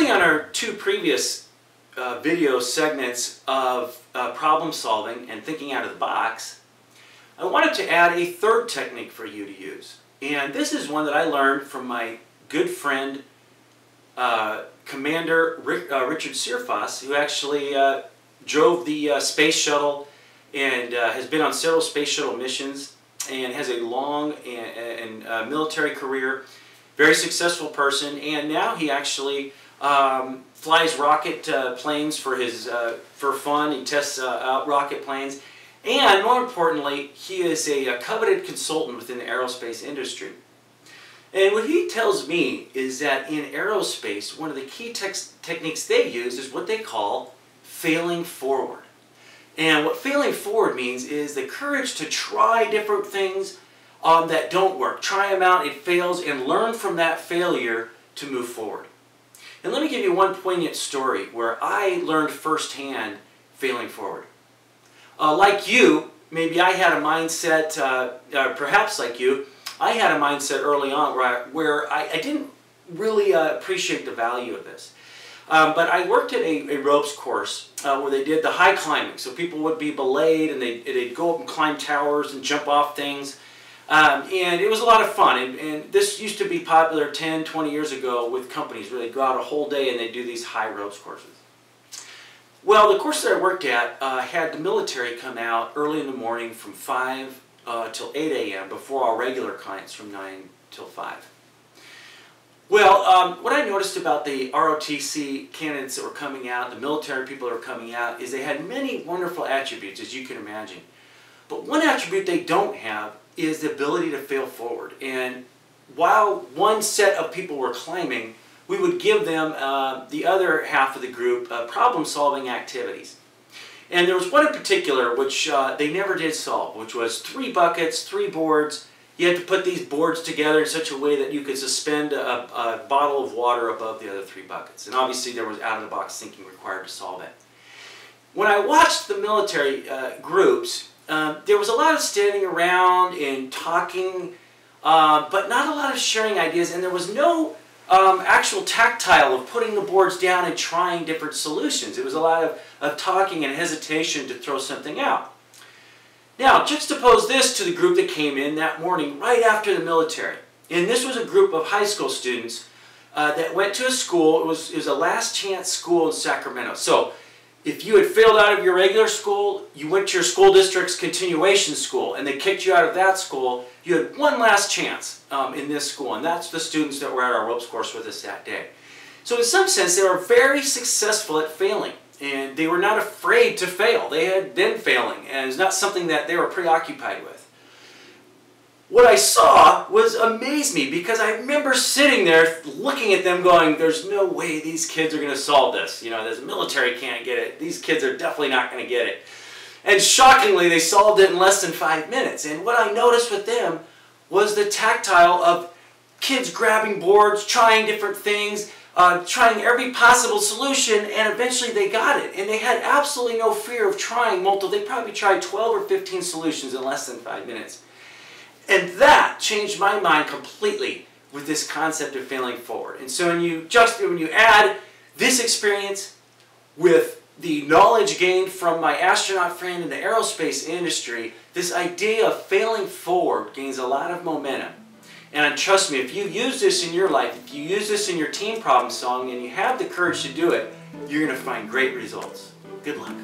Building on our two previous video segments of problem solving and thinking out of the box, I wanted to add a third technique for you to use. And this is one that I learned from my good friend, Commander Richard Searfoss, who actually drove the space shuttle and has been on several space shuttle missions and has a long and military career. Very successful person, and now he actually flies rocket planes for his for fun. He tests out rocket planes, and more importantly, he is a coveted consultant within the aerospace industry. And what he tells me is that in aerospace, one of the key techniques they use is what they call failing forward. And what failing forward means is the courage to try different things that don't work. Try them out, it fails, and learn from that failure to move forward. And let me give you one poignant story where I learned firsthand failing forward. Like you, maybe I had a mindset, perhaps like you, I had a mindset early on where I didn't really appreciate the value of this. But I worked at a ropes course where they did the high climbing. So people would be belayed and they'd go up and climb towers and jump off things. And it was a lot of fun, and this used to be popular 10, 20 years ago with companies where they'd go out a whole day and they'd do these high ropes courses. Well, the course that I worked at had the military come out early in the morning from 5 till 8 a.m. before our regular clients from 9 till 5. Well, what I noticed about the ROTC candidates that were coming out, the military people that were coming out, is they had many wonderful attributes, as you can imagine. But one attribute they don't have is the ability to fail forward. And while one set of people were climbing, we would give them, the other half of the group, problem-solving activities. And there was one in particular which they never did solve, which was 3 buckets, 3 boards. You had to put these boards together in such a way that you could suspend a bottle of water above the other 3 buckets. And obviously there was out-of-the-box thinking required to solve it. When I watched the military groups, there was a lot of standing around and talking, but not a lot of sharing ideas, and there was no actual tactile of putting the boards down and trying different solutions. It was a lot of talking and hesitation to throw something out. Now, juxtapose this to the group that came in that morning right after the military. And this was a group of high school students that went to a school. It was a last chance school in Sacramento. So if you had failed out of your regular school, you went to your school district's continuation school, and they kicked you out of that school, you had one last chance in this school, and that's the students that were at our ropes course with us that day. So in some sense, they were very successful at failing, and they were not afraid to fail. They had been failing, and it's not something that they were preoccupied with. What I saw amazed me, because I remember sitting there looking at them going, there's no way these kids are going to solve this. You know, this military can't get it. These kids are definitely not going to get it. And shockingly, they solved it in less than 5 minutes. And what I noticed with them was the tactile of kids grabbing boards, trying different things, trying every possible solution, and eventually they got it. And they had absolutely no fear of trying multiple. They probably tried 12 or 15 solutions in less than 5 minutes. And that changed my mind completely with this concept of failing forward. And so when you add this experience with the knowledge gained from my astronaut friend in the aerospace industry, this idea of failing forward gains a lot of momentum. And trust me, if you use this in your life, if you use this in your team problem solving and you have the courage to do it, you're going to find great results. Good luck.